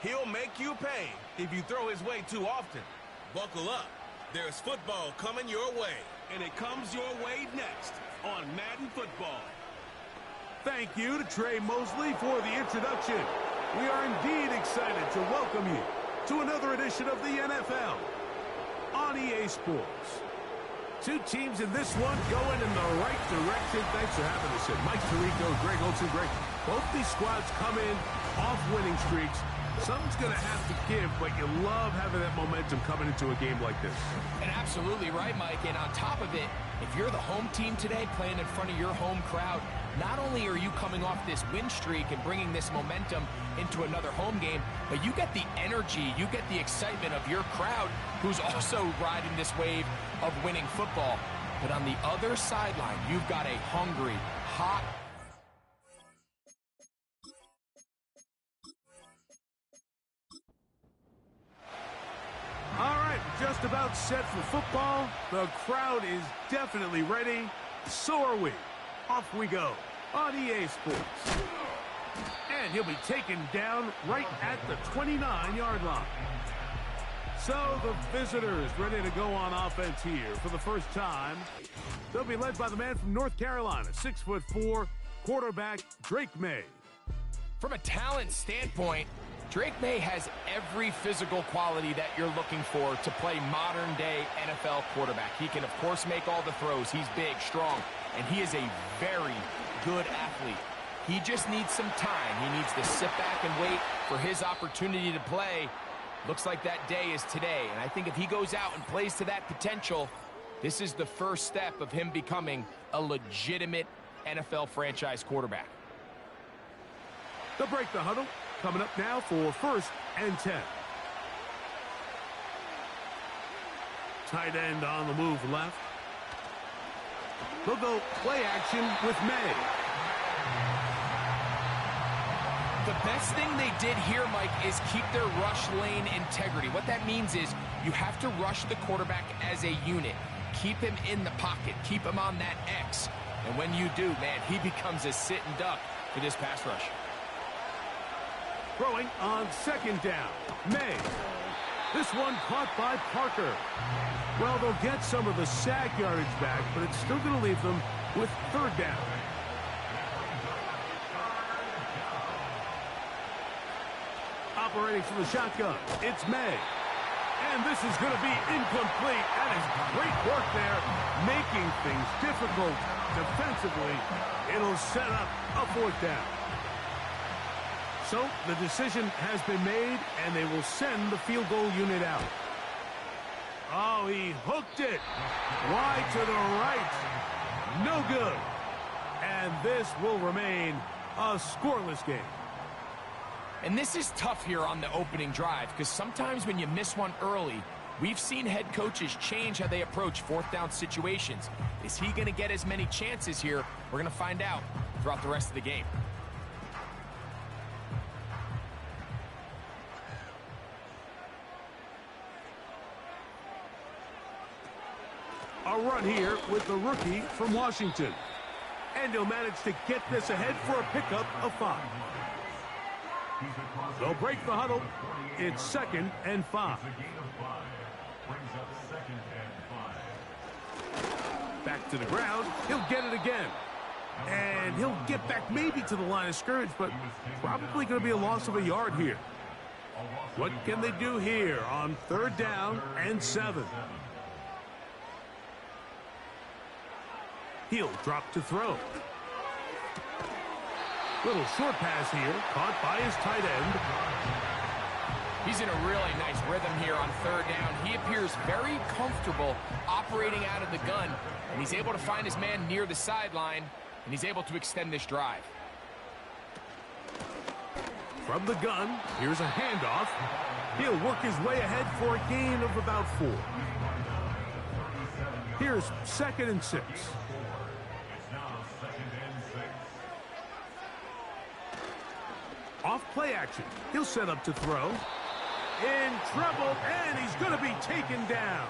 He'll make you pay if you throw his way too often. Buckle up. There's football coming your way. And it comes your way next on Madden Football. Thank you to Trey Mosley for the introduction. We are indeed excited to welcome you to another edition of the NFL on EA Sports. Two teams in this one going in the right direction. Thanks for having us in. Mike Tirico, Greg Olsen. Greg, both these squads come in off winning streaks. Something's going to have to give, but you love having that momentum coming into a game like this. And absolutely right, Mike. And on top of it, if you're the home team today playing in front of your home crowd, not only are you coming off this win streak and bringing this momentum into another home game, but you get the energy, you get the excitement of your crowd who's also riding this wave of winning football. But on the other sideline, you've got a hungry, hot, all right, just about set for football. The crowd is definitely ready. So are we. Off we go on EA Sports. And he'll be taken down right at the 29-yard line. So the visitors ready to go on offense here for the first time. They'll be led by the man from North Carolina, 6'4", quarterback Drake May. From a talent standpoint, Drake May has every physical quality that you're looking for to play modern-day NFL quarterback. He can, of course, make all the throws. He's big, strong, and he is a very good athlete. He just needs some time. He needs to sit back and wait for his opportunity to play. Looks like that day is today, and I think if he goes out and plays to that potential, this is the first step of him becoming a legitimate NFL franchise quarterback. They'll break the huddle. Coming up now for 1st and 10. Tight end on the move left. They'll go play action with May. The best thing they did here, Mike, is keep their rush lane integrity. What that means is you have to rush the quarterback as a unit. Keep him in the pocket. Keep him on that X. And when you do, man, he becomes a sitting duck for this pass rush. Throwing on 2nd down. May. This one caught by Parker. Well, they'll get some of the sack yardage back, but it's still going to leave them with 3rd down. Operating from the shotgun, it's May. And this is going to be incomplete. That is great work there, making things difficult defensively. It'll set up a 4th down. So the decision has been made, and they will send the field goal unit out. Oh, he hooked it. Wide to the right. No good. And this will remain a scoreless game. And this is tough here on the opening drive, because sometimes when you miss one early, we've seen head coaches change how they approach 4th down situations. Is he going to get as many chances here? We're going to find out throughout the rest of the game. A run here with the rookie from Washington. And he'll manage to get this ahead for a pickup of 5. They'll break the huddle. It's 2nd and 5. Back to the ground. He'll get it again. And he'll get back maybe to the line of scrimmage, but probably going to be a loss of a yard here. What can they do here on 3rd down and 7? He'll drop to throw. Little short pass here, caught by his tight end. He's in a really nice rhythm here on 3rd down. He appears very comfortable operating out of the gun, and he's able to find his man near the sideline, and he's able to extend this drive. From the gun, here's a handoff. He'll work his way ahead for a gain of about 4. Here's 2nd and 6. Off play action. He'll set up to throw. In trouble, and he's going to be taken down.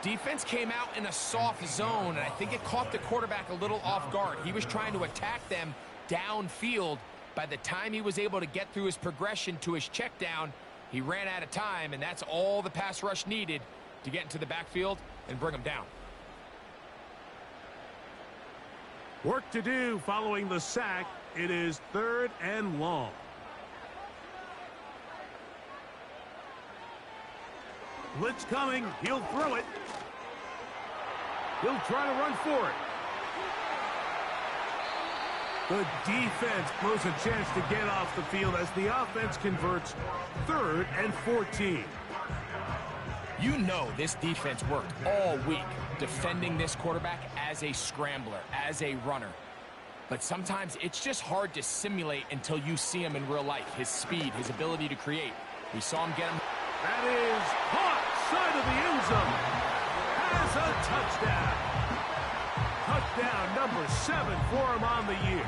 Defense came out in a soft zone, and I think it caught the quarterback a little off guard. He was trying to attack them downfield, By the time he was able to get through his progression to his check down, he ran out of time, and that's all the pass rush needed to get into the backfield and bring him down. Work to do following the sack. It is 3rd and long. Blitz coming. He'll throw it. He'll try to run for it. The defense blows a chance to get off the field as the offense converts 3rd and 14. You know this defense worked all week defending this quarterback as a scrambler, as a runner. But sometimes it's just hard to simulate until you see him in real life. His speed, his ability to create. We saw him get him. That is caught side of the end zone. Has a touchdown. Touchdown number 7 for him on the year.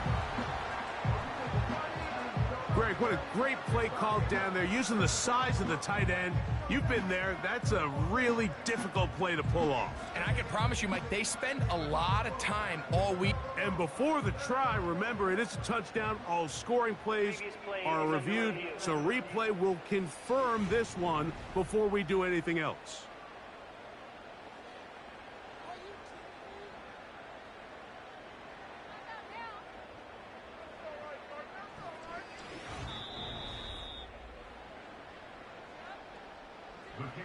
Greg, what a great play call down there, using the size of the tight end. You've been there. That's a really difficult play to pull off. And I can promise you, Mike, they spend a lot of time all week. And before the try, remember, it is a touchdown. All scoring plays are reviewed, so replay will confirm this one before we do anything else.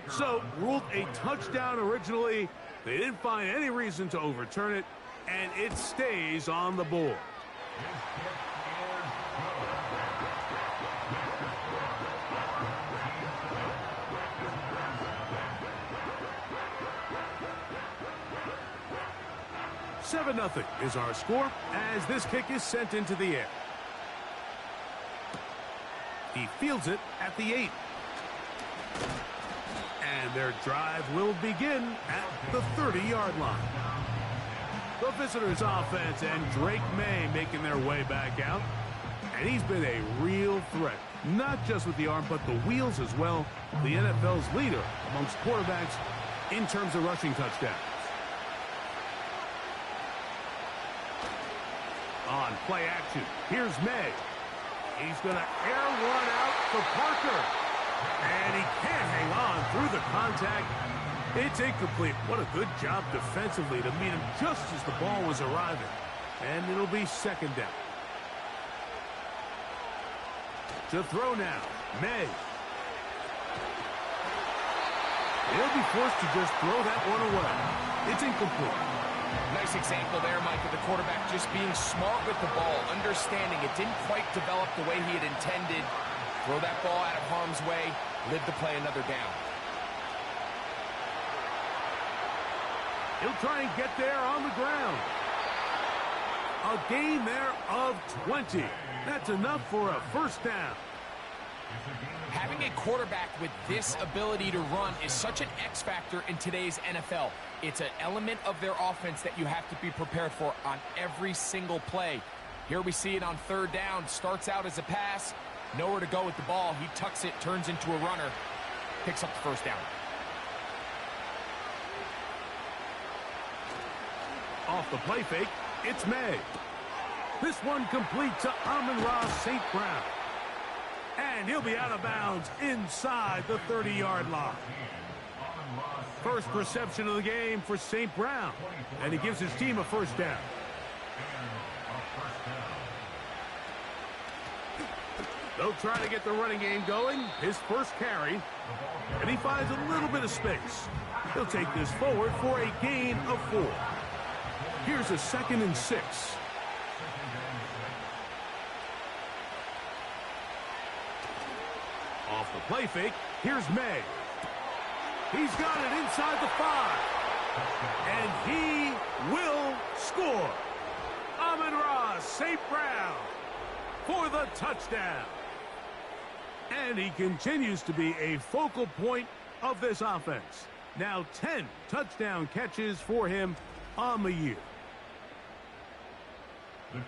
So, ruled a touchdown originally. They didn't find any reason to overturn it, and it stays on the board. "7-0 is our score as this kick is sent into the air. He fields it at the 8. And their drive will begin at the 30-yard line. The visitors' offense and Drake May making their way back out. And he's been a real threat, not just with the arm, but the wheels as well. The NFL's leader amongst quarterbacks in terms of rushing touchdowns. On play action, here's May. He's going to air one out for Parker. And he can't hang on through the contact. It's incomplete. What a good job defensively to meet him just as the ball was arriving. And it'll be 2nd down. To throw now, May. He'll be forced to just throw that one away. It's incomplete. Nice example there, Mike, of the quarterback just being smart with the ball, understanding it didn't quite develop the way he had intended. Throw that ball out of harm's way, live to play another down. He'll try and get there on the ground. A gain there of 20. That's enough for a 1st down. Having a quarterback with this ability to run is such an X factor in today's NFL. It's an element of their offense that you have to be prepared for on every single play. Here we see it on 3rd down. Starts out as a pass. Nowhere to go with the ball. He tucks it, turns into a runner, picks up the 1st down. Off the play fake, it's May. This one complete to Amon-Ra St. Brown. And he'll be out of bounds inside the 30-yard line. First reception of the game for St. Brown. And he gives his team a 1st down. They'll try to get the running game going. His first carry. And he finds a little bit of space. He'll take this forward for a gain of 4. Here's a 2nd and 6. Off the play fake, here's May. He's got it inside the 5. And he will score. Amon-Ra St. Brown for the touchdown. And he continues to be a focal point of this offense. Now 10 touchdown catches for him on the year.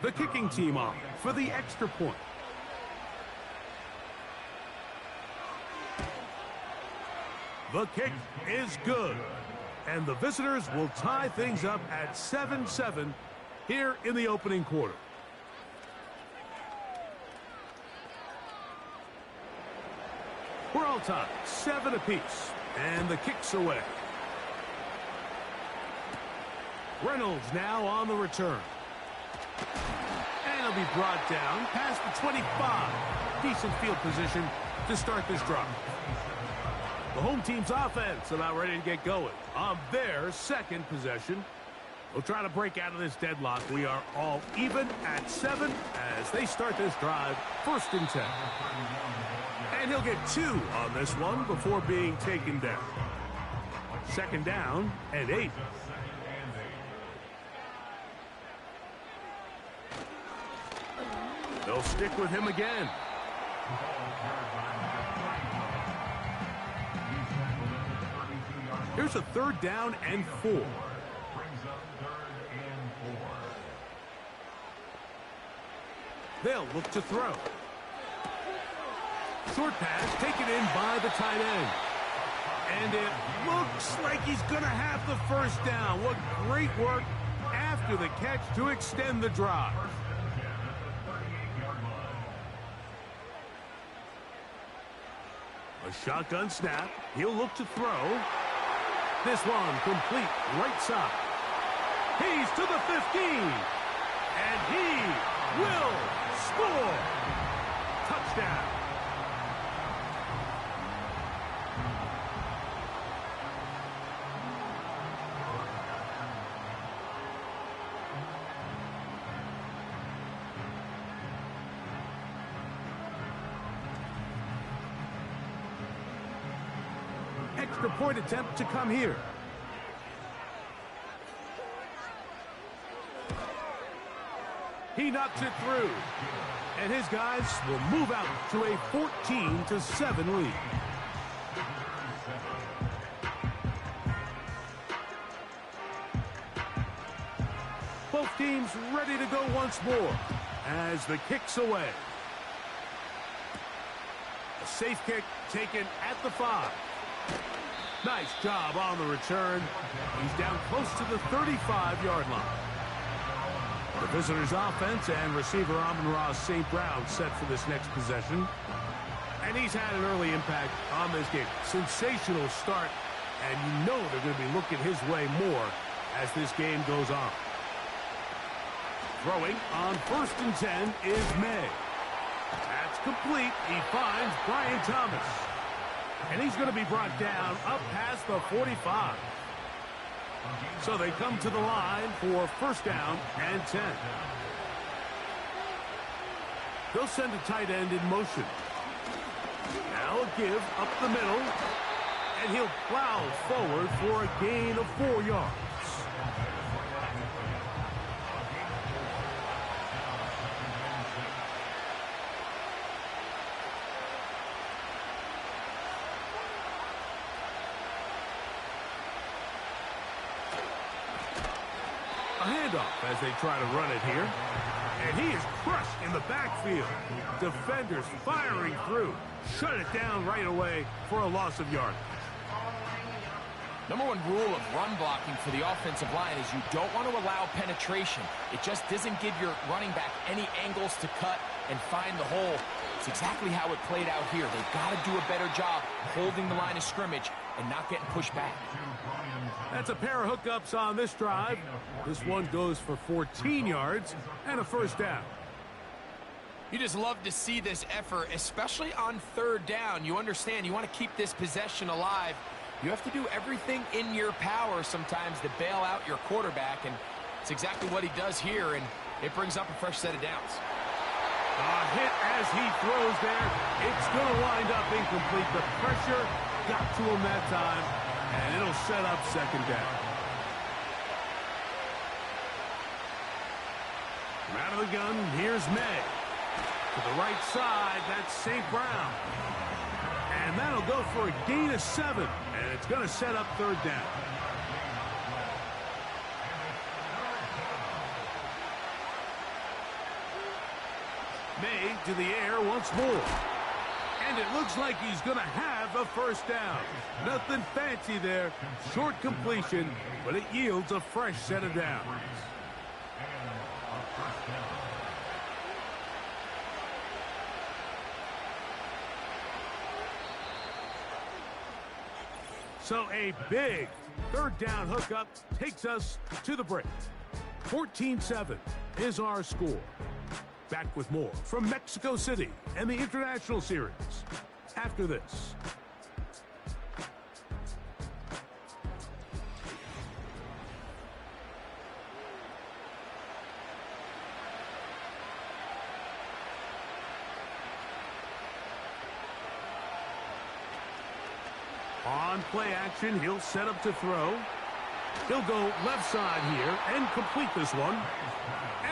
The kicking team on for the extra point. The kick is good. And the visitors will tie things up at 7-7 here in the opening quarter. We're all tied, 7 apiece, and the kick's away. Reynolds now on the return. And he'll be brought down past the 25. Decent field position to start this drive. The home team's offense about ready to get going on their second possession. We'll try to break out of this deadlock. We are all even at 7 as they start this drive, 1st and 10. And he'll get 2 on this one before being taken down. 2nd down and 8. They'll stick with him again. Here's a 3rd down and 4. They'll look to throw. Short pass taken in by the tight end. And it looks like he's going to have the 1st down. What great work after the catch to extend the drive. A shotgun snap. He'll look to throw. This one complete right side. He's to the 15. And he will score. Touchdown. Extra point attempt to come here. He knocks it through. And his guys will move out to a 14-7 lead. Both teams ready to go once more as the kick's away. A safe kick taken at the 5. Nice job on the return. He's down close to the 35-yard line. The visitors' offense and receiver Amon-Ra St. Brown set for this next possession. And he's had an early impact on this game. Sensational start, and you know they're going to be looking his way more as this game goes on. Throwing on 1st and 10 is May. That's complete. He finds Brian Thomas. And he's going to be brought down up past the 45. So they come to the line for 1st down and 10. They'll send a tight end in motion. Now a give up the middle. And he'll plow forward for a gain of 4 yards. A handoff as they try to run it here. And he is crushed in the backfield. Defenders firing through. Shut it down right away for a loss of yardage. Number 1 rule of run blocking for the offensive line is you don't want to allow penetration. It just doesn't give your running back any angles to cut and find the hole. It's exactly how it played out here. They've got to do a better job holding the line of scrimmage and not getting pushed back. That's a pair of hookups on this drive. This one goes for 14 yards and a 1st down. You just love to see this effort, especially on 3rd down. You understand you want to keep this possession alive. You have to do everything in your power sometimes to bail out your quarterback, and it's exactly what he does here, and it brings up a fresh set of downs. A hit as he throws there. It's going to wind up incomplete. The pressure got to him that time, and it'll set up 2nd down. From out of the gun, here's May. To the right side, that's St. Brown. And that'll go for a gain of 7, and it's going to set up 3rd down. May to the air once more. And it looks like he's going to have a 1st down. Nothing fancy there. Short completion, but it yields a fresh set of downs. So a big third down hookup takes us to the break. 14-7 is our score. Back with more from Mexico City and the International Series after this. On play action, he'll set up to throw. He'll go left side here and complete this one.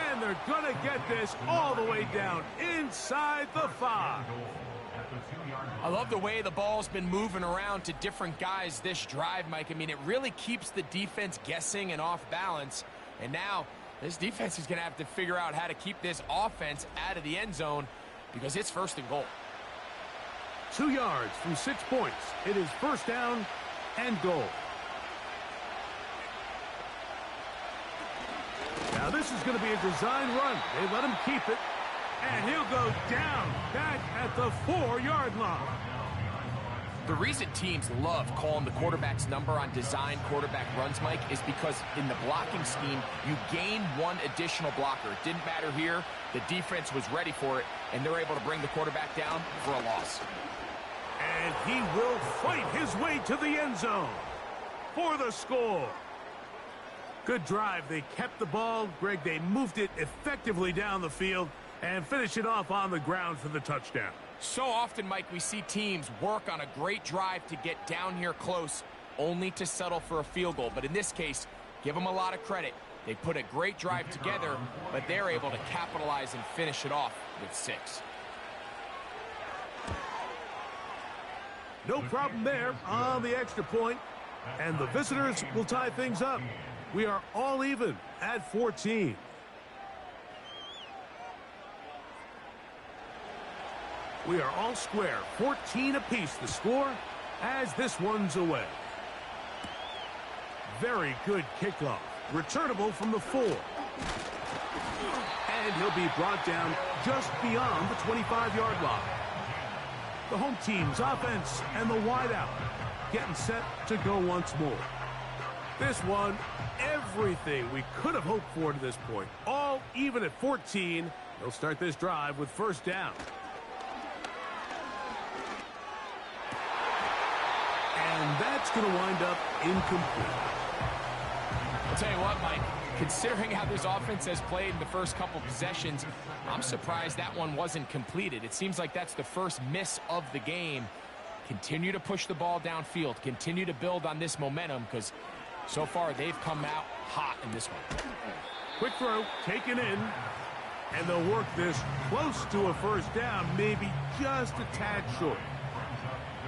And they're going to get this all the way down inside the 5. I love the way the ball's been moving around to different guys this drive, Mike. I mean, it really keeps the defense guessing and off balance. And now this defense is going to have to figure out how to keep this offense out of the end zone because it's first and goal. 2 yards from 6 points. It is first down and goal. Now this is going to be a design run. They let him keep it. And he'll go down back at the 4-yard line. The reason teams love calling the quarterback's number on design quarterback runs, Mike, is because in the blocking scheme, you gain one additional blocker. It didn't matter here. The defense was ready for it, and they're able to bring the quarterback down for a loss. And he will fight his way to the end zone for the score. Good drive. They kept the ball. Greg, they moved it effectively down the field and finish it off on the ground for the touchdown. So often, Mike, we see teams work on a great drive to get down here close, only to settle for a field goal. But in this case, give them a lot of credit. They put a great drive together, but they're able to capitalize and finish it off with 6. No problem there on the extra point, and the visitors will tie things up. We are all even at 14. We are all square, 14 apiece the score as this one's away. Very good kickoff, returnable from the 4. And he'll be brought down just beyond the 25-yard line. The home team's offense and the wideout getting set to go once more. This one, everything we could have hoped for to this point. All even at 14. They'll start this drive with first down. And that's going to wind up incomplete. I'll tell you what, Mike, considering how this offense has played in the first couple possessions, I'm surprised that one wasn't completed. It seems like that's the first miss of the game. Continue to push the ball downfield. Continue to build on this momentum because so far they've come out hot in this one. Quick throw, taken in, and they'll work this close to a first down, maybe just a tad short.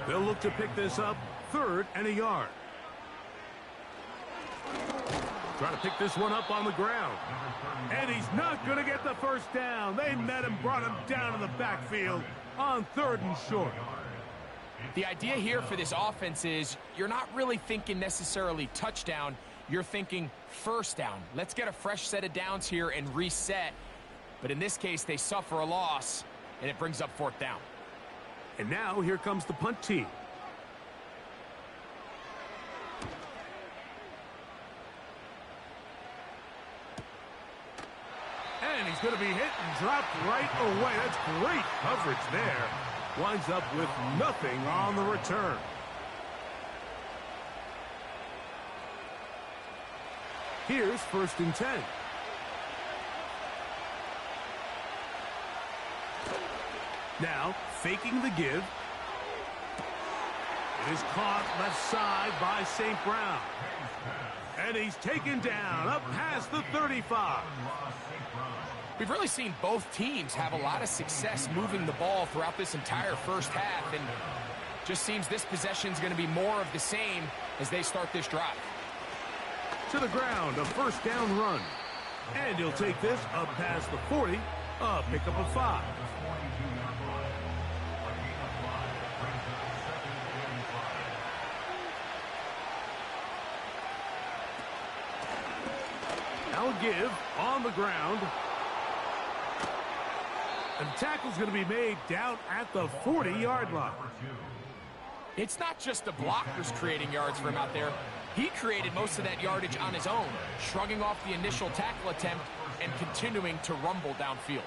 They'll look to pick this up, 3rd and a yard. Trying to pick this one up on the ground. And he's not going to get the first down. They met him, brought him down in the backfield on 3rd and short. The idea here for this offense is you're not really thinking necessarily touchdown. You're thinking first down. Let's get a fresh set of downs here and reset. But in this case, they suffer a loss, and it brings up 4th down. And now here comes the punt team. And he's going to be hit and dropped right away. That's great coverage there. Winds up with nothing on the return. Here's 1st and 10. Now, faking the give. It is caught left side by St. Brown. And he's taken down up past the 35. We've really seen both teams have a lot of success moving the ball throughout this entire first half, and just seems this possession is going to be more of the same as they start this drive. To the ground, a first down run. And he'll take this up past the 40, a pickup of 5. Now a give on the ground. And the tackle's going to be made down at the 40-yard line. It's not just the blockers creating yards for him out there. He created most of that yardage on his own, shrugging off the initial tackle attempt and continuing to rumble downfield.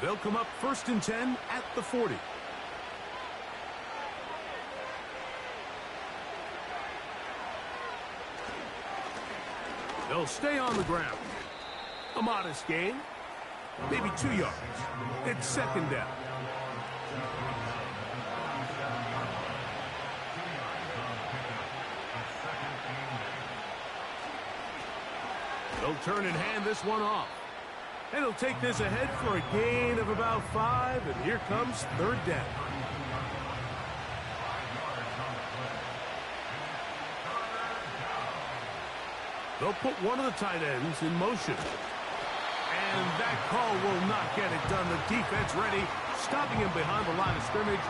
They'll come up 1st and 10 at the 40. They'll stay on the ground. A modest gain, maybe 2 yards. It's 2nd down. They'll turn and hand this one off. And he'll take this ahead for a gain of about 5, and here comes 3rd down. They'll put one of the tight ends in motion. And that call will not get it done. The defense ready, stopping him behind the line of scrimmage.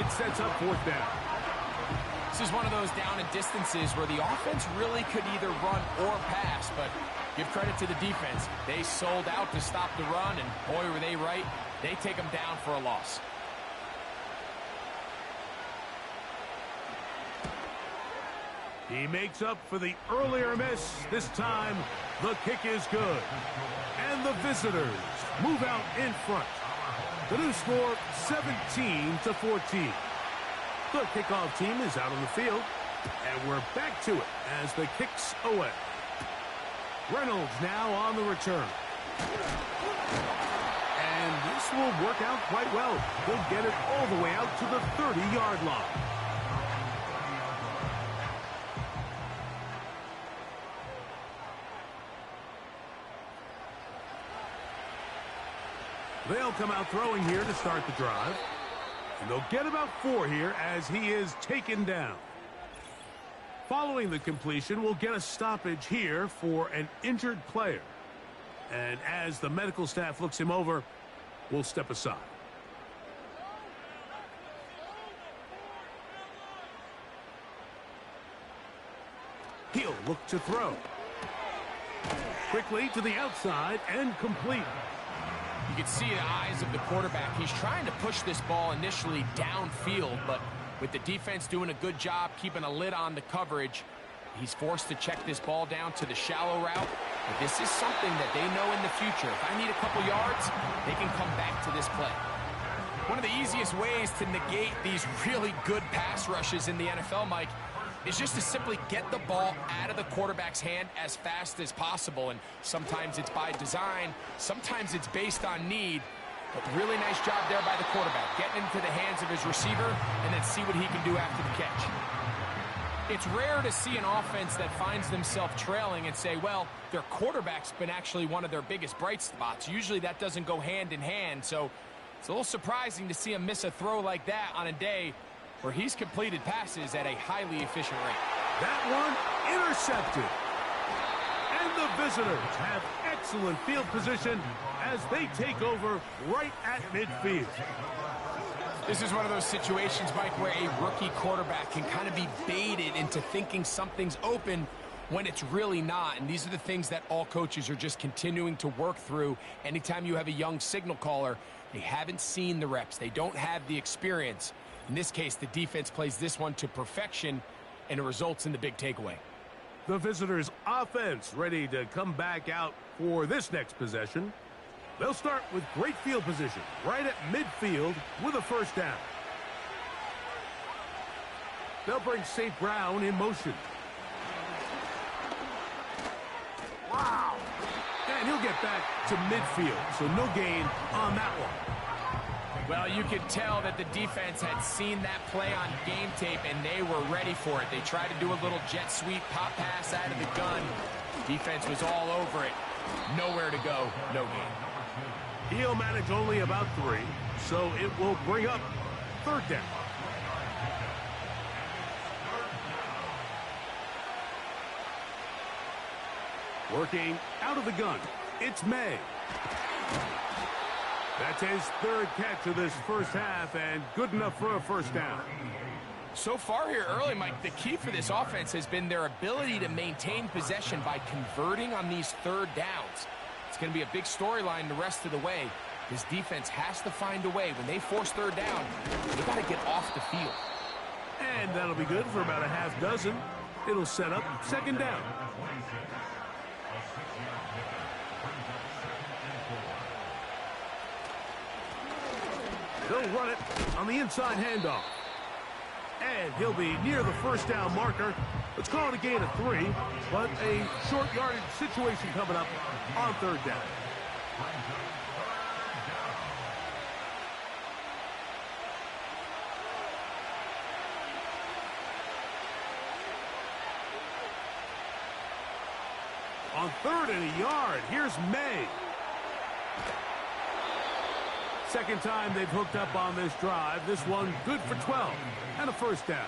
It sets up 4th down. This is one of those down and distances where the offense really could either run or pass, but give credit to the defense. They sold out to stop the run, and boy, were they right. They take them down for a loss. He makes up for the earlier miss. This time, the kick is good. And the visitors move out in front. The new score, 17-14. The kickoff team is out on the field. And we're back to it as the kick's away. Reynolds now on the return. And this will work out quite well. He'll get it all the way out to the 30-yard line. They'll come out throwing here to start the drive. And they'll get about 4 here as he is taken down. Following the completion, we'll get a stoppage here for an injured player. And as the medical staff looks him over, we'll step aside. He'll look to throw. Quickly to the outside and complete. You can see the eyes of the quarterback. He's trying to push this ball initially downfield, but with the defense doing a good job keeping a lid on the coverage, he's forced to check this ball down to the shallow route. But this is something that they know in the future. If I need a couple yards, they can come back to this play. One of the easiest ways to negate these really good pass rushes in the NFL, Mike, is just to simply get the ball out of the quarterback's hand as fast as possible. And sometimes it's by design, sometimes it's based on need. But really nice job there by the quarterback, getting into the hands of his receiver and then see what he can do after the catch. It's rare to see an offense that finds themselves trailing and say, well, their quarterback's been actually one of their biggest bright spots. Usually that doesn't go hand in hand, so it's a little surprising to see him miss a throw like that on a day where he's completed passes at a highly efficient rate. That one intercepted. And the visitors have excellent field position as they take over right at midfield. This is one of those situations, Mike, where a rookie quarterback can kind of be baited into thinking something's open when it's really not. And these are the things that all coaches are just continuing to work through. Anytime you have a young signal caller, they haven't seen the reps. They don't have the experience. In this case, the defense plays this one to perfection, and it results in the big takeaway. The visitors' offense ready to come back out for this next possession. They'll start with great field position right at midfield with a 1st down. They'll bring St. Brown in motion. Wow! And he'll get back to midfield, so no gain on that one. Well, you could tell that the defense had seen that play on game tape, and they were ready for it. They tried to do a little jet sweep pop pass out of the gun. Defense was all over it. Nowhere to go, no gain. He'll manage only about 3, so it will bring up 3rd down. Working out of the gun, it's May. That's his 3rd catch of this first half, and good enough for a 1st down. So far here early, Mike, the key for this offense has been their ability to maintain possession by converting on these third downs. It's going to be a big storyline the rest of the way. This defense has to find a way. When they force third down, they got to get off the field. And that'll be good for about a half dozen. It'll set up second down. They'll run it on the inside handoff. And he'll be near the first down marker. Let's call it a gain of 3, but a short yardage situation coming up on third down. On 3rd and a yard, here's May. Second time they've hooked up on this drive. This one good for 12 and a first down.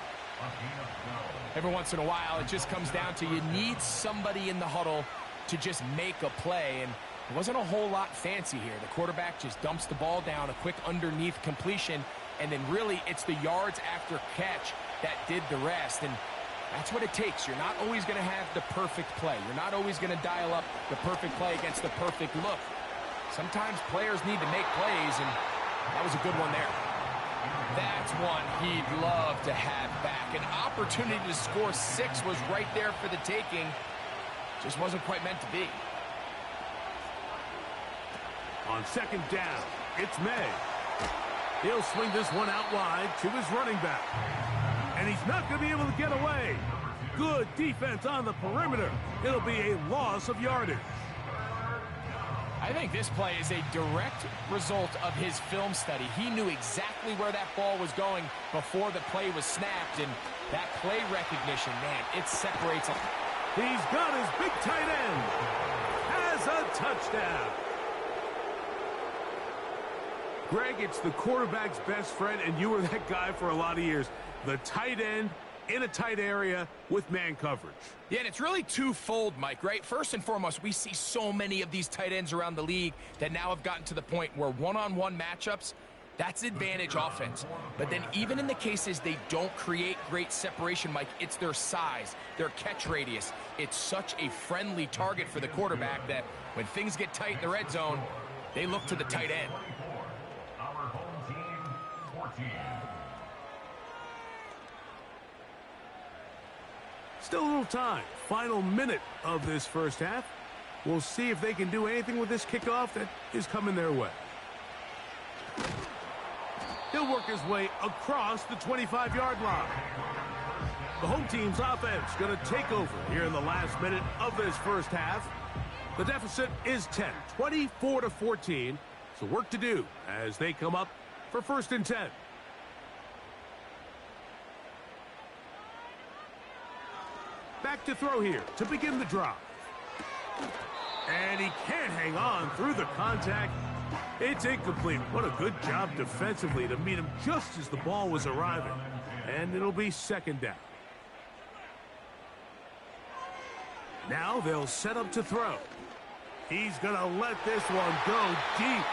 Every once in a while, it just comes down to you need somebody in the huddle to just make a play, and it wasn't a whole lot fancy here. The quarterback just dumps the ball down, a quick underneath completion, and then really it's the yards after catch that did the rest, and that's what it takes. You're not always going to have the perfect play. You're not always going to dial up the perfect play against the perfect look. Sometimes players need to make plays, and that was a good one there. That's one he'd love to have back. An opportunity to score 6 was right there for the taking. Just wasn't quite meant to be. On second down, it's May. He'll swing this one out wide to his running back. And he's not going to be able to get away. Good defense on the perimeter. It'll be a loss of yardage. I think this play is a direct result of his film study. He knew exactly where that ball was going before the play was snapped, and that play recognition, man, it separates him. He's got his big tight end. Has a touchdown. Greg, it's the quarterback's best friend, and you were that guy for a lot of years. The tight end in a tight area with man coverage. Yeah, and it's really twofold, Mike, right? First and foremost, we see so many of these tight ends around the league that now have gotten to the point where one-on-one matchups, that's advantage offense. But then even in the cases they don't create great separation, Mike, it's their size, their catch radius. It's such a friendly target for the quarterback that when things get tight in the red zone, they look to the tight end. Still a little time. Final minute of this first half. We'll see if they can do anything with this kickoff that is coming their way. He'll work his way across the 25-yard line. The home team's offense going to take over here in the last minute of this first half. The deficit is 10, 24-14. So work to do as they come up for 1st and 10. Back to throw here to begin the drive. And he can't hang on through the contact. It's incomplete. What a good job defensively to meet him just as the ball was arriving. And it'll be second down. Now they'll set up to throw. He's going to let this one go deep.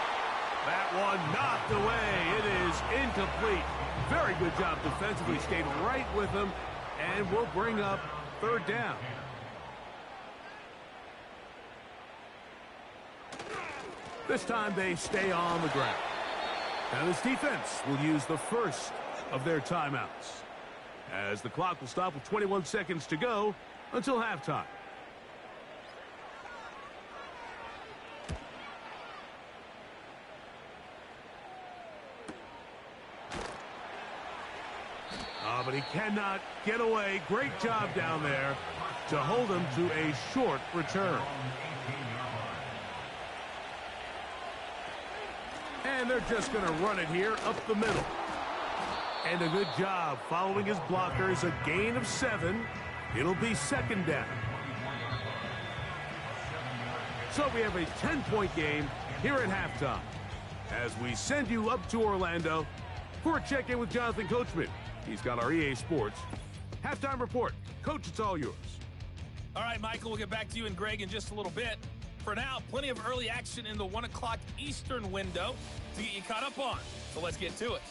That one knocked away. It is incomplete. Very good job defensively. Stayed right with him. And we'll bring up 3rd down. This time they stay on the ground. Now this defense will use the first of their timeouts, as the clock will stop with 21 seconds to go until halftime. But he cannot get away. Great job down there to hold him to a short return. And they're just going to run it here up the middle. And a good job following his blockers. A gain of 7. It'll be second down. So we have a 10-point game here at halftime, as we send you up to Orlando for a check-in with Jonathan Coachman. He's got our EA Sports halftime report. Coach, it's all yours. All right, Michael, we'll get back to you and Greg in just a little bit. For now, plenty of early action in the 1 o'clock Eastern window to get you caught up on. So let's get to it.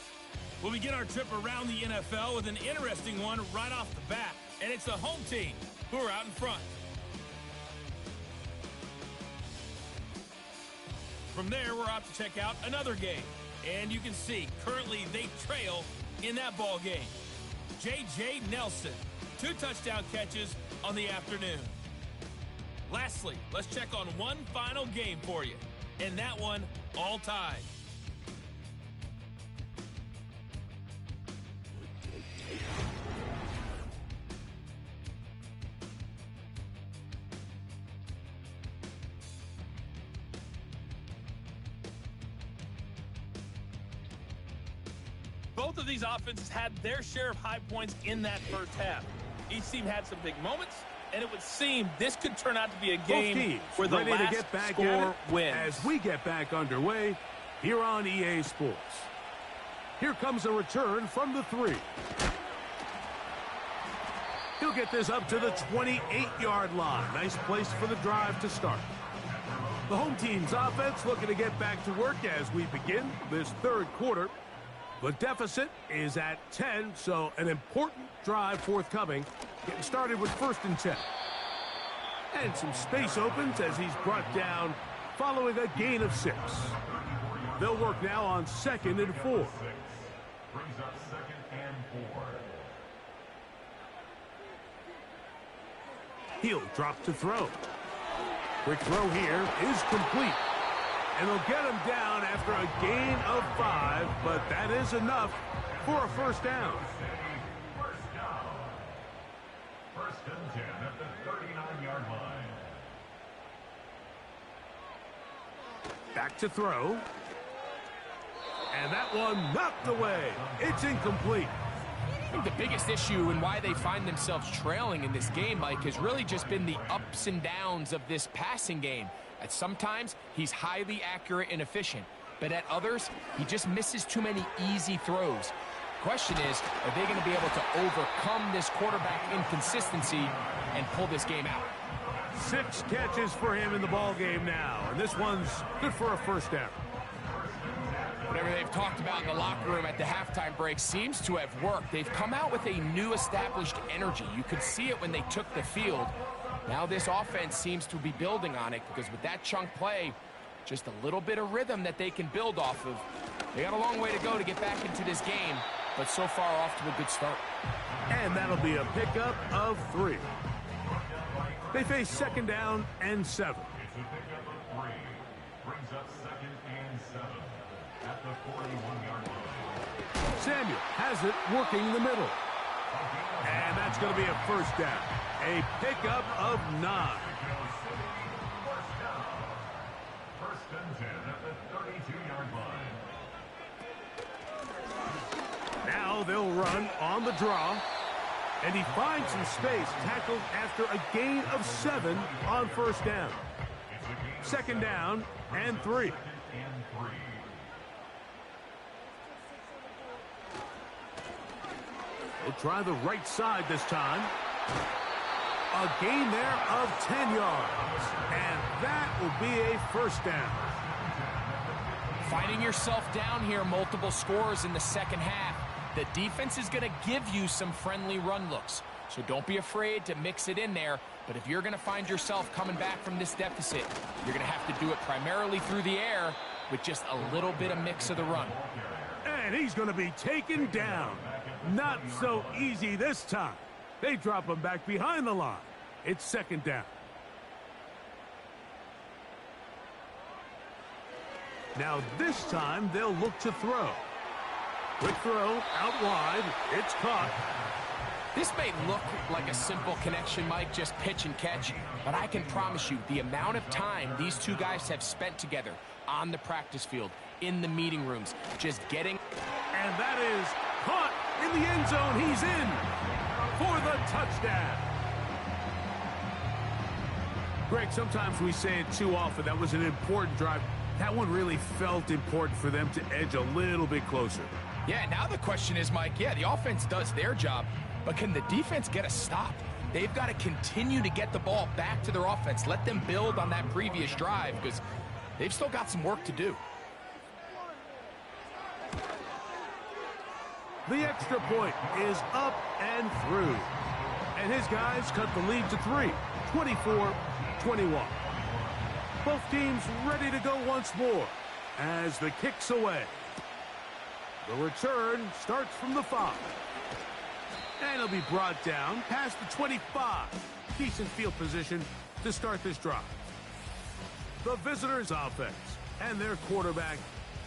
We'll begin our trip around the NFL with an interesting one right off the bat, and it's the home team who are out in front. From there, we're out to check out another game, and you can see currently they trail in that ball game. J.J. Nelson, 2 touchdown catches on the afternoon. Lastly, let's check on one final game for you, and that one all tied. Both of these offenses had their share of high points in that first half. Each team had some big moments, and it would seem this could turn out to be a game where the last score wins. As we get back underway here on EA Sports. Here comes a return from the 3. He'll get this up to the 28-yard line. Nice place for the drive to start. The home team's offense looking to get back to work as we begin this third quarter. The deficit is at 10, so an important drive forthcoming. Getting started with 1st and 10. And some space opens as he's brought down following a gain of 6. They'll work now on 2nd and 4. Brings up 2nd and 4. He'll drop to throw. Quick throw here is complete. And they'll get him down after a gain of 5, but that is enough for a 1st down. First down. 1st and 10 at the 39-yard line. Back to throw. And that one knocked away. It's incomplete. I think the biggest issue and why they find themselves trailing in this game, Mike, has really just been the ups and downs of this passing game. At sometimes, he's highly accurate and efficient, but at others, he just misses too many easy throws. Question is, are they going to be able to overcome this quarterback inconsistency and pull this game out? 6 catches for him in the ball game now, and this one's good for a 1st down. Whatever they've talked about in the locker room at the halftime break seems to have worked. They've come out with a new established energy. You could see it when they took the field. Now this offense seems to be building on it because with that chunk play, just a little bit of rhythm that they can build off of. They got a long way to go to get back into this game, but so far off to a good start. And that'll be a pickup of 3. They face 2nd down and 7. It's a pickup of 3. Brings up 2nd and 7 at the 41-yard line. Samuel has it working the middle. And that's going to be a 1st down. A pickup of 9. First down. 1st and 10 at the 32-yard line. Now they'll run on the draw. And he finds some space, tackled after a gain of 7 on 1st down. 2nd down and 3. They'll try the right side this time. A gain there of 10 yards. And that will be a 1st down. Finding yourself down here, multiple scores in the 2nd half. The defense is going to give you some friendly run looks. So don't be afraid to mix it in there. But if you're going to find yourself coming back from this deficit, you're going to have to do it primarily through the air with just a little bit of mix of the run. And he's going to be taken down. Not so easy this time. They drop him back behind the line. It's 2nd down. Now this time they'll look to throw. Quick throw out wide. It's caught. This may look like a simple connection, Mike, just pitch and catch, but I can promise you the amount of time these two guys have spent together on the practice field, in the meeting rooms, just getting... And that is caught in the end zone. He's in for the touchdown. Greg, sometimes we say it too often. That was an important drive. That one really felt important for them to edge a little bit closer. Yeah, now the question is, Mike, yeah, the offense does their job, but can the defense get a stop? They've got to continue to get the ball back to their offense. Let them build on that previous drive because they've still got some work to do. The extra point is up and through. And his guys cut the lead to 3, 24-21. Both teams ready to go once more as the kick's away. The return starts from the 5. And it'll be brought down past the 25. Decent field position to start this drive. The visitors' offense and their quarterback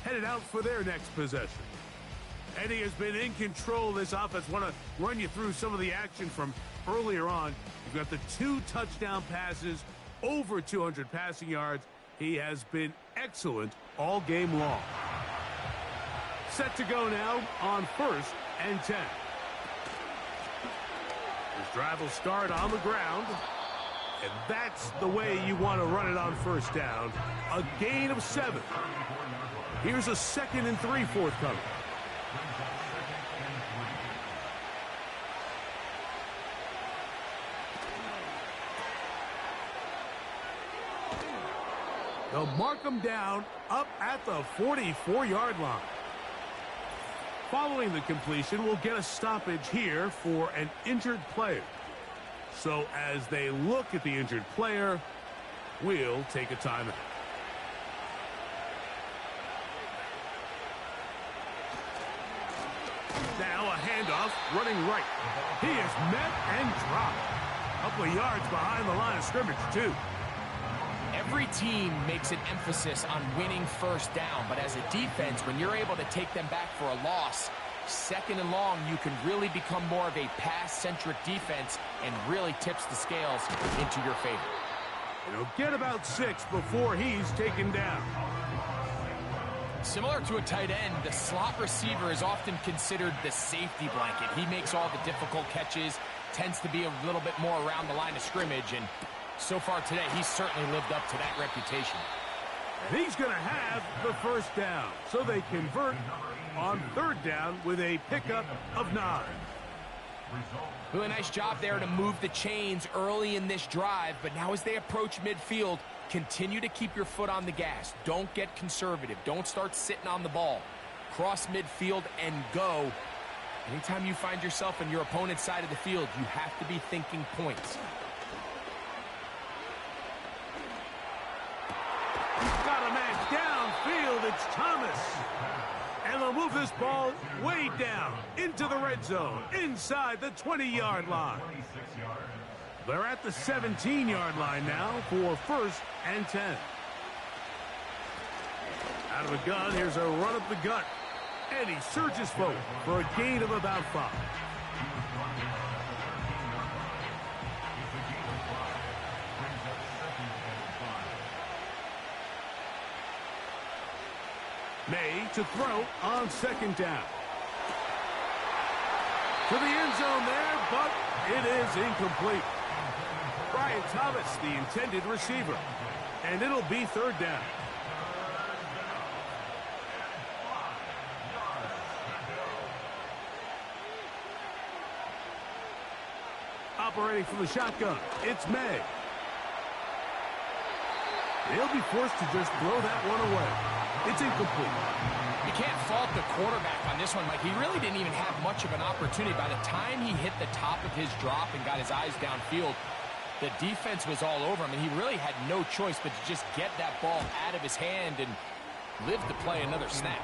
headed out for their next possession. Eddie has been in control of this offense. Want to run you through some of the action from earlier on. You've got the 2 touchdown passes, over 200 passing yards. He has been excellent all game long. Set to go now on 1st and 10. This drive will start on the ground. And that's the way you want to run it on 1st down. A gain of 7. Here's a 2nd and 3 forthcoming. They'll mark them down up at the 44-yard line. Following the completion, we'll get a stoppage here for an injured player. So as they look at the injured player, we'll take a timeout. Now a handoff, running right. He is met and dropped. A couple of yards behind the line of scrimmage, too. Every team makes an emphasis on winning 1st down, but as a defense, when you're able to take them back for a loss, 2nd and long, you can really become more of a pass-centric defense and really tips the scales into your favor. He'll get about 6 before he's taken down. Similar to a tight end, the slot receiver is often considered the safety blanket. He makes all the difficult catches, tends to be a little bit more around the line of scrimmage, and so far today, he's certainly lived up to that reputation. And he's going to have the 1st down, so they convert on 3rd down with a pickup of 9. Really nice job there to move the chains early in this drive, but now as they approach midfield, continue to keep your foot on the gas. Don't get conservative. Don't start sitting on the ball. Cross midfield and go. Anytime you find yourself on your opponent's side of the field, you have to be thinking points. Got a man downfield. It's Thomas. And they'll move this ball way down into the red zone, inside the 20-yard line. They're at the 17-yard line now for 1st and 10. Out of a gun, here's a run up the gut. And he surges forward for a gain of about 5. May to throw on 2nd down. To the end zone there, but it is incomplete. Brian Thomas, the intended receiver. And it'll be 3rd down. Operating from the shotgun, it's May. They'll be forced to just throw that one away. It's incomplete. You can't fault the quarterback on this one, Mike. He really didn't even have much of an opportunity. By the time he hit the top of his drop and got his eyes downfield, the defense was all over him, and he really had no choice but to just get that ball out of his hand and live to play another snap.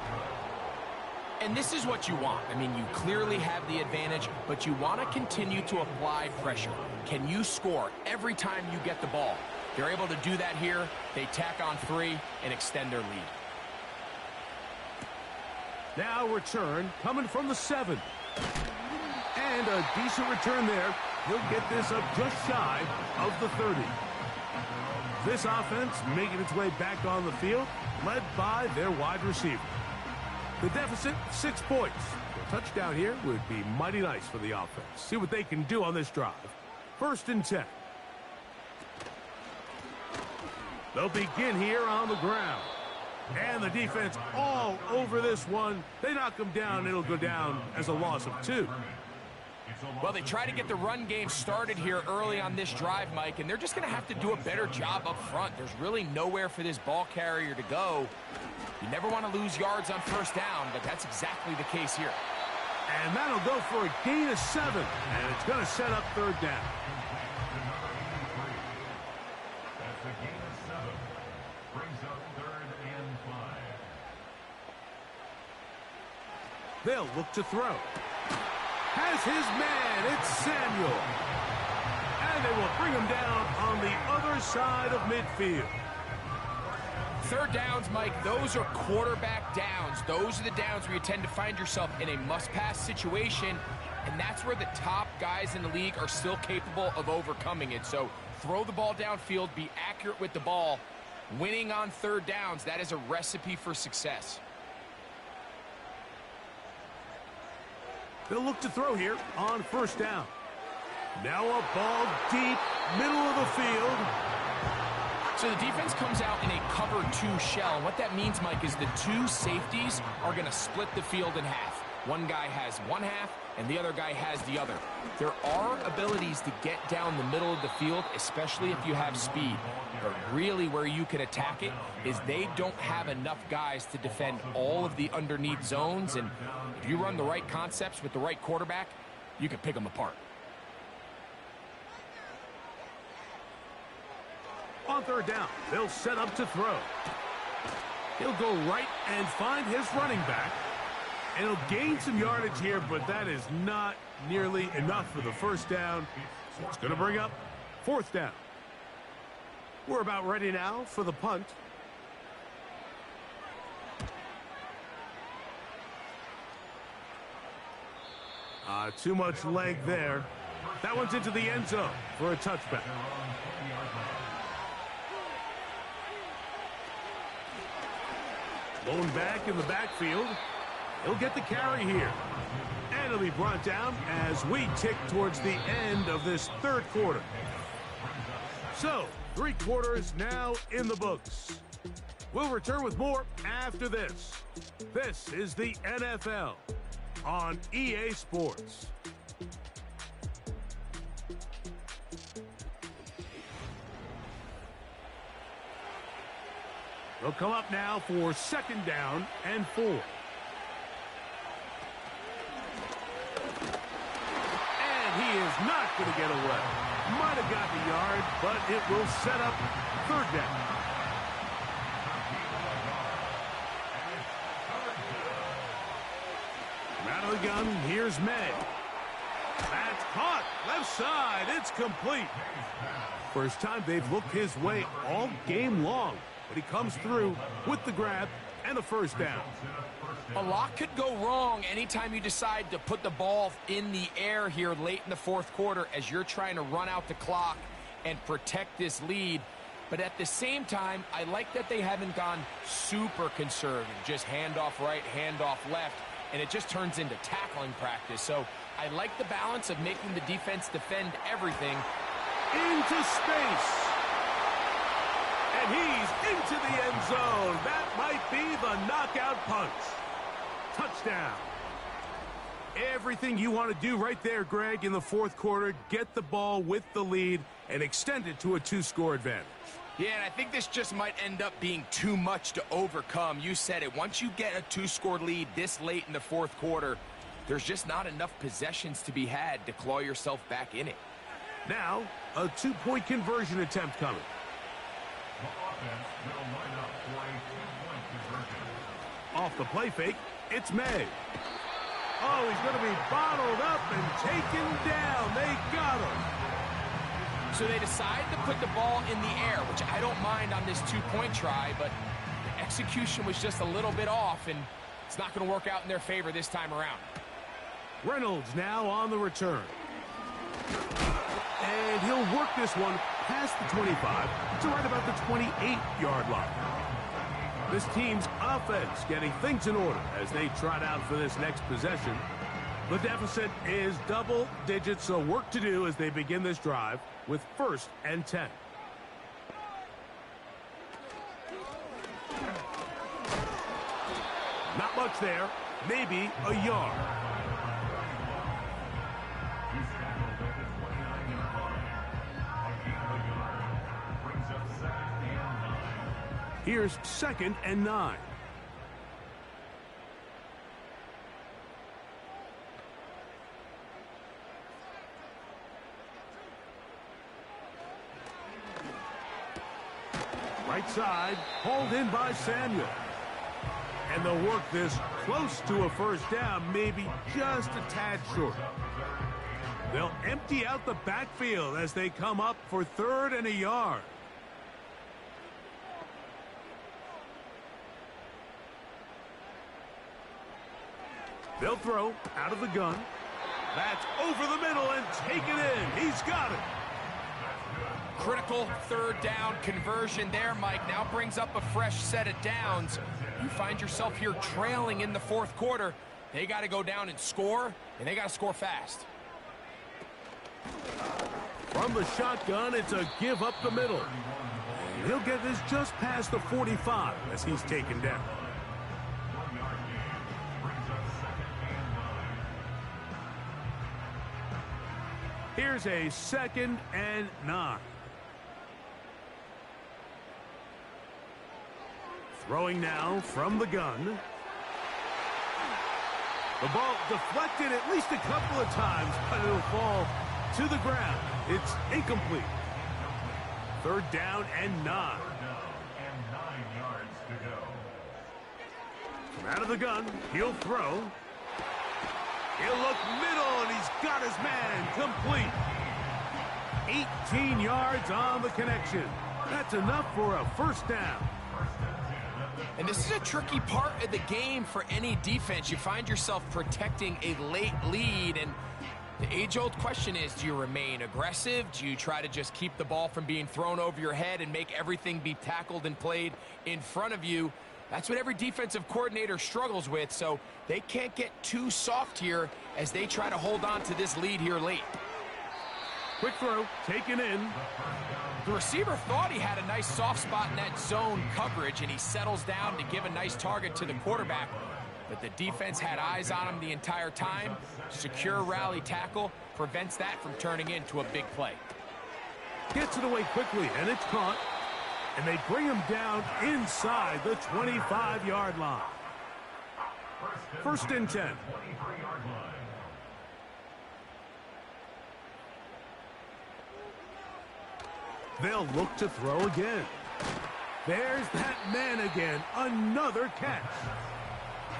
And this is what you want. I mean, you clearly have the advantage, but you want to continue to apply pressure. Can you score every time you get the ball? They're able to do that here. They tack on 3 and extend their lead. Now return coming from the 7. And a decent return there. He'll get this up just shy of the 30. This offense making its way back on the field, led by their wide receiver. The deficit, 6 points. A touchdown here would be mighty nice for the offense. See what they can do on this drive. 1st and 10. They'll begin here on the ground. And the defense all over this one. They knock him down. It'll go down as a loss of 2. Well, they try to get the run game started here early on this drive, Mike, and they're just going to have to do a better job up front. There's really nowhere for this ball carrier to go. You never want to lose yards on 1st down, but that's exactly the case here. And that'll go for a gain of 7. And it's going to set up third down. That's a gain of 7. Brings up 3rd and 5. They'll look to throw. Has his man. It's Samuel. And they will bring him down on the other side of midfield. Third downs, Mike, those are quarterback downs. Those are the downs where you tend to find yourself in a must-pass situation, and that's where the top guys in the league are still capable of overcoming it. So throw the ball downfield, be accurate with the ball. Winning on third downs, that is a recipe for success. They'll look to throw here on first down. Now a ball deep, middle of the field. So the defense comes out in a cover 2 shell. And what that means, Mike, is the 2 safeties are going to split the field in half. One guy has one half, and the other guy has the other. There are abilities to get down the middle of the field, especially if you have speed. But really where you can attack it is they don't have enough guys to defend all of the underneath zones. And if you run the right concepts with the right quarterback, you can pick them apart. On third down, they'll set up to throw. He'll go right and find his running back. And he'll gain some yardage here, but that is not nearly enough for the first down. So it's going to bring up fourth down. We're about ready now for the punt. Too much leg there. That one's into the end zone for a touchback. Blown back in the backfield. He'll get the carry here. And he'll be brought down as we tick towards the end of this third quarter. So, 3 quarters now in the books. We'll return with more after this. This is the NFL on EA Sports. They'll come up now for second down and 4. And he is not going to get away. Might have got the yard, but it will set up third down. Out of the gun, here's May. That's caught. Left side, it's complete. First time they've looked his way all game long. But he comes through with the grab and a first down. A lot could go wrong anytime you decide to put the ball in the air here late in the fourth quarter as you're trying to run out the clock and protect this lead. But at the same time, I like that they haven't gone super conservative. Just handoff right, handoff left, and it just turns into tackling practice. So I like the balance of making the defense defend everything. Into space. And he's into the end zone. That might be the knockout punch. Touchdown. Everything you want to do right there, Greg, in the fourth quarter. Get the ball with the lead and extend it to a 2-score advantage. Yeah, and I think this just might end up being too much to overcome. You said it. Once you get a 2-score lead this late in the fourth quarter, there's just not enough possessions to be had to claw yourself back in it. Now, a 2-point conversion attempt coming. The offense will line up for a 2-point conversion. Off the play fake, it's May. Oh, he's going to be bottled up and taken down. They got him. So they decide to put the ball in the air, which I don't mind on this 2-point try, but the execution was just a little bit off, and it's not going to work out in their favor this time around. Reynolds now on the return. And he'll work this one past the 25 to right about the 28-yard line. This team's offense getting things in order as they trot out for this next possession. The deficit is double digits, so work to do as they begin this drive with 1st and 10. Not much there, maybe a yard. He's tackled at the 29-yard line. A gain of a yard. Brings up 2nd and 9. Here's 2nd and 9. Right side, hauled in by Samuel. And they'll work this close to a first down, maybe just a tad short. They'll empty out the backfield as they come up for 3rd and a yard. They'll throw out of the gun. That's over the middle and take it in. He's got it. Critical 3rd down conversion there, Mike. Now brings up a fresh set of downs. You find yourself here trailing in the 4th quarter. They got to go down and score, and they got to score fast. From the shotgun, it's a give up the middle. He'll get this just past the 45 as he's taken down. Here's a 2nd and 9. Throwing now from the gun. The ball deflected at least a couple of times, but it'll fall to the ground. It's incomplete. 3rd down and 9. From out of the gun, he'll throw. He'll look middle, and he's got his man complete. 18 yards on the connection. That's enough for a first down. And this is a tricky part of the game for any defense. You find yourself protecting a late lead, and the age-old question is, do you remain aggressive? Do you try to just keep the ball from being thrown over your head and make everything be tackled and played in front of you? That's what every defensive coordinator struggles with, so they can't get too soft here as they try to hold on to this lead here late. Quick throw, taken in. The receiver thought he had a nice soft spot in that zone coverage, and he settles down to give a nice target to the quarterback. But the defense had eyes on him the entire time. Secure rally tackle prevents that from turning into a big play. Gets it away quickly, and it's caught. And they bring him down inside the 25-yard line. 1st and 10. They'll look to throw again. There's that man again. Another catch.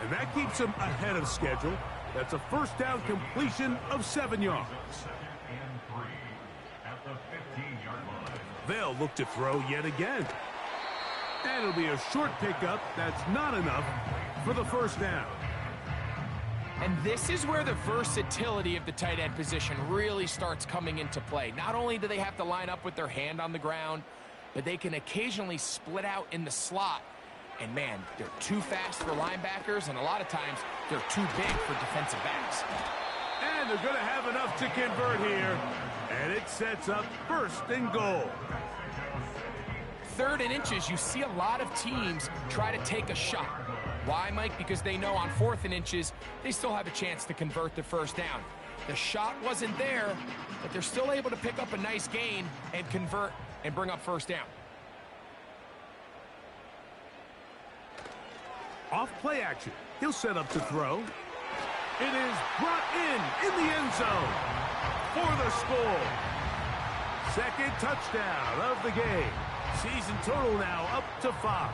And that keeps him ahead of schedule. That's a first down completion of 7 yards. They'll look to throw yet again. And it'll be a short pickup. That's not enough for the first down. And this is where the versatility of the tight end position really starts coming into play. Not only do they have to line up with their hand on the ground, but they can occasionally split out in the slot. And man, they're too fast for linebackers, and a lot of times they're too big for defensive backs. And they're going to have enough to convert here. And it sets up 1st and goal. 3rd and inches, you see a lot of teams try to take a shot. Why, Mike? Because they know on 4th and inches, they still have a chance to convert the first down. The shot wasn't there, but they're still able to pick up a nice gain and convert and bring up first down. Off play action. He'll set up to throw. It is brought in the end zone for the score. 2nd touchdown of the game. Season total now up to 5.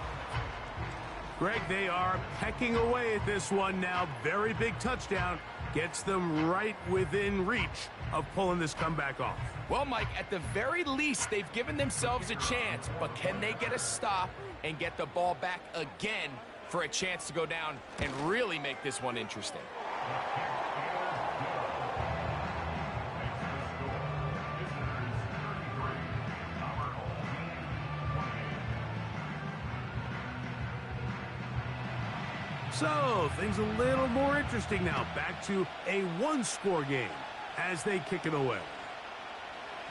Greg, they are pecking away at this one now. Very big touchdown. Gets them right within reach of pulling this comeback off. Well, Mike, at the very least, they've given themselves a chance. But can they get a stop and get the ball back again for a chance to go down and really make this one interesting? So, things a little more interesting now. Back to a 1-score game as they kick it away.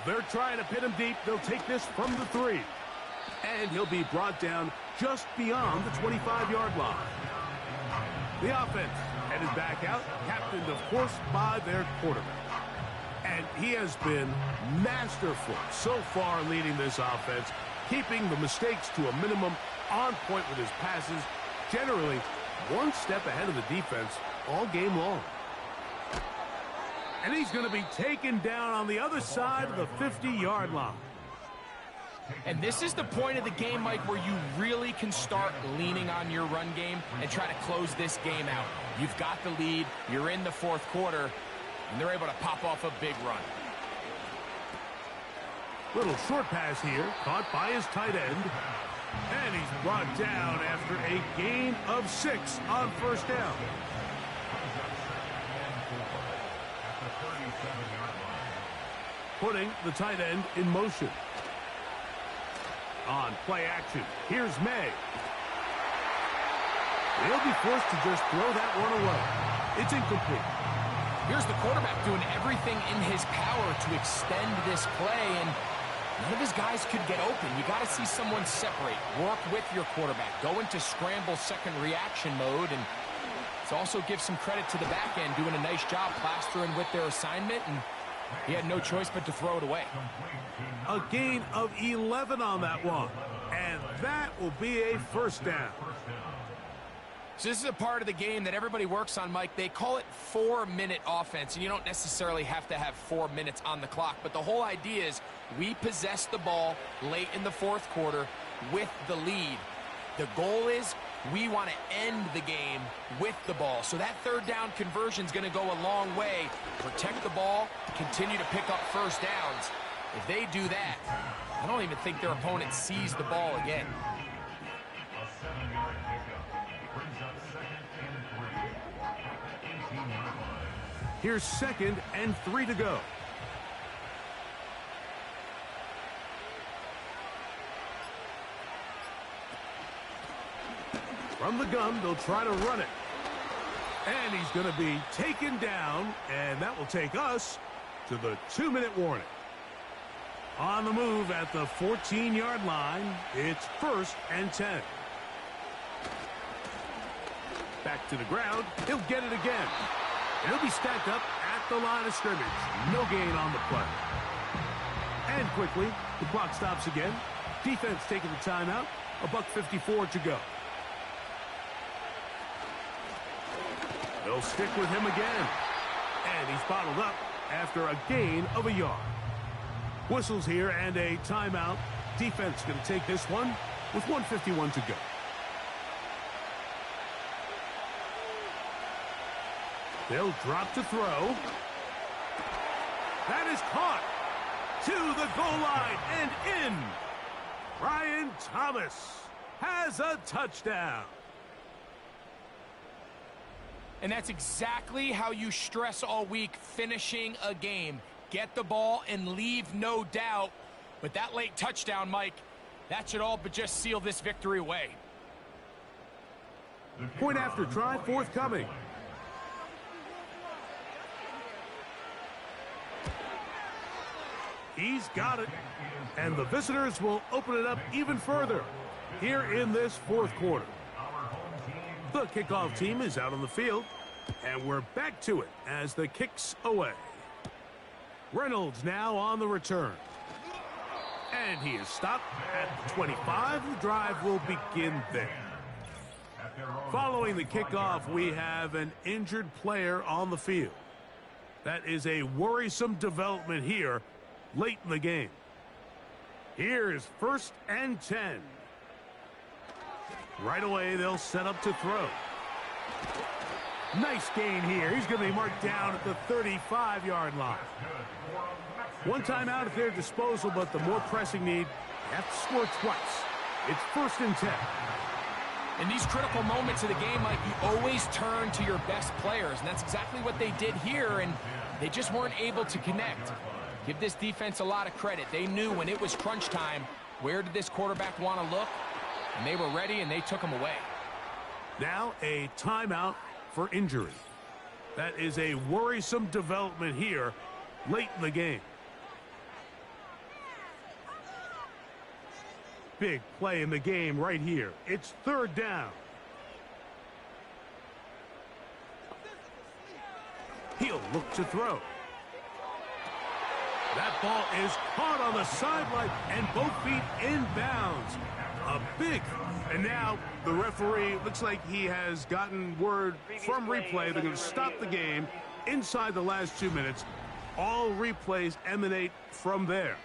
They're trying to pin him deep. They'll take this from the 3. And he'll be brought down just beyond the 25-yard line. The offense headed back out, captained, of course, by their quarterback. And he has been masterful so far leading this offense, keeping the mistakes to a minimum, on point with his passes, generally one step ahead of the defense all game long. And he's going to be taken down on the other side of the 50-yard line. And this is the point of the game, Mike, where you really can start leaning on your run game and try to close this game out. You've got the lead, you're in the fourth quarter, and they're able to pop off a big run. Little short pass here, caught by his tight end. And he's brought down after a gain of 6 on first down. Putting the tight end in motion. On play action, here's May. He'll be forced to just throw that one away. It's incomplete. Here's the quarterback doing everything in his power to extend this play, and none of his guys could get open. You got to see someone separate, work with your quarterback, go into scramble second reaction mode, and to also give some credit to the back end, doing a nice job plastering with their assignment, and he had no choice but to throw it away. A gain of 11 on that one, and that will be a first down. So this is a part of the game that everybody works on, Mike. They call it 4-minute offense, and you don't necessarily have to have 4 minutes on the clock, but the whole idea is we possess the ball late in the fourth quarter with the lead. The goal is we want to end the game with the ball. So that third down conversion is going to go a long way. Protect the ball, continue to pick up first downs. If they do that, I don't even think their opponent sees the ball again. A 7-yard pickup brings up 2nd and 3. 18-yard line. Here's 2nd and 3 to go. From the gun, they'll try to run it. And he's going to be taken down, and that will take us to the 2-minute warning. On the move at the 14-yard line, it's 1st and 10. Back to the ground, he'll get it again. And he'll be stacked up at the line of scrimmage. No gain on the play. And quickly, the clock stops again. Defense taking the timeout. $1:54 to go. They'll stick with him again. And he's bottled up after a gain of a yard. Whistles here and a timeout. Defense going to take this one with 1:51 to go. They'll drop to throw. That is caught to the goal line and in. Brian Thomas has a touchdown. And that's exactly how you stress all week, finishing a game. Get the ball and leave no doubt. But that late touchdown, Mike, that should all but just seal this victory away. Point after try forthcoming. He's got it. And the visitors will open it up even further here in this fourth quarter. The kickoff team is out on the field, and we're back to it as the kick's away. Reynolds now on the return. And he is stopped at the 25. The drive will begin there. Following the kickoff, we have an injured player on the field. That is a worrisome development here late in the game. Here is 1st and 10. Right away, they'll set up to throw. Nice gain here. He's going to be marked down at the 35-yard line. One timeout at their disposal, but the more pressing need, you have to score twice. It's 1st and 10. In these critical moments of the game, Mike, you always turn to your best players, and that's exactly what they did here, and they just weren't able to connect. Give this defense a lot of credit. They knew when it was crunch time, where did this quarterback want to look? And they were ready, and they took him away. Now a timeout for injury. That is a worrisome development here late in the game. Big play in the game right here. It's 3rd down. He'll look to throw. That ball is caught on the sideline and both feet inbounds. A big, and now the referee looks like he has gotten word from replay. They're going to stop the game inside the last 2 minutes. All replays emanate from there.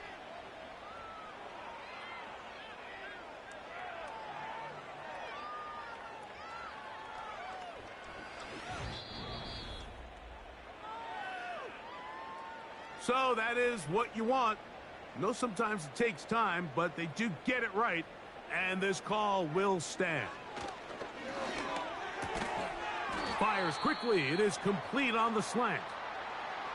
So that is what you want. I know sometimes it takes time, but they do get it right, and this call will stand. Fires quickly. It is complete on the slant.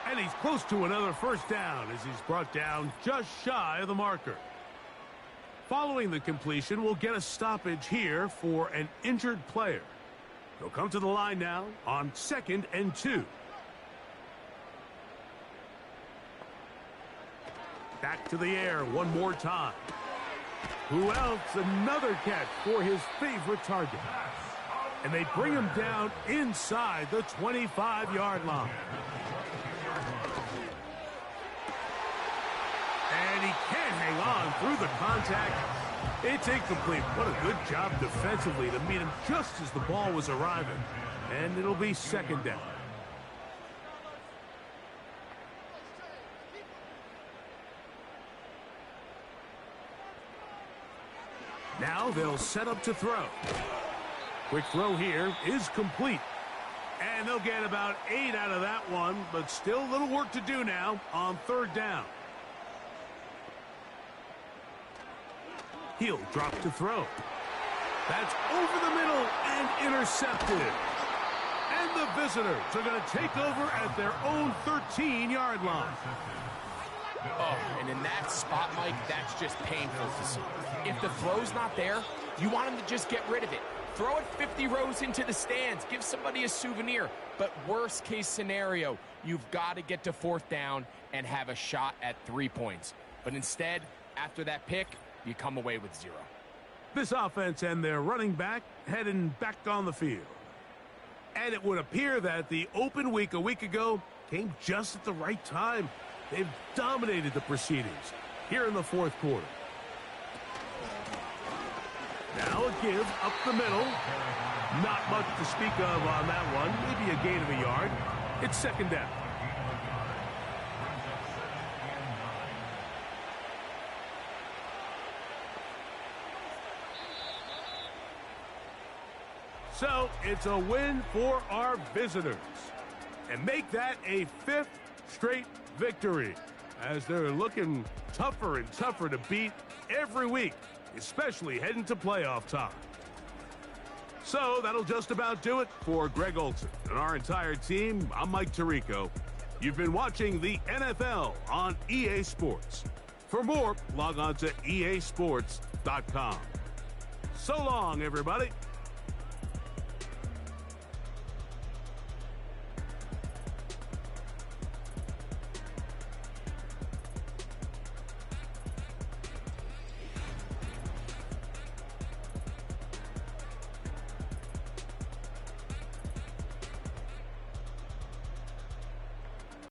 And he's close to another first down as he's brought down just shy of the marker. Following the completion, we'll get a stoppage here for an injured player. He'll come to the line now on 2nd and 2. Back to the air one more time. Who else? Another catch for his favorite target. And they bring him down inside the 25-yard line. And he can't hang on through the contact. It's incomplete. What a good job defensively to meet him just as the ball was arriving. And it'll be 2nd down. Now they'll set up to throw. Quick throw here is complete. And they'll get about 8 out of that one, but still a little work to do now on 3rd down. He'll drop to throw. That's over the middle and intercepted. And the visitors are going to take over at their own 13-yard line. Oh, and in that spot, Mike, that's just painful to see. If the throw's not there, you want him to just get rid of it. Throw it 50 rows into the stands. Give somebody a souvenir. But worst case scenario, you've got to get to 4th down and have a shot at 3 points. But instead, after that pick, you come away with 0. This offense and their running back heading back on the field. And it would appear that the open week a week ago came just at the right time. They've dominated the proceedings here in the 4th quarter. Now a give up the middle. Not much to speak of on that one. Maybe a gain of a yard. It's 2nd down. So it's a win for our visitors. And make that a 5th straight victory as they're looking tougher and tougher to beat every week, especially heading to playoff time. So that'll just about do it for Greg Olson and our entire team. I'm Mike Tirico. You've been watching the NFL on EA Sports. For more, log on to easports.com. So long, everybody.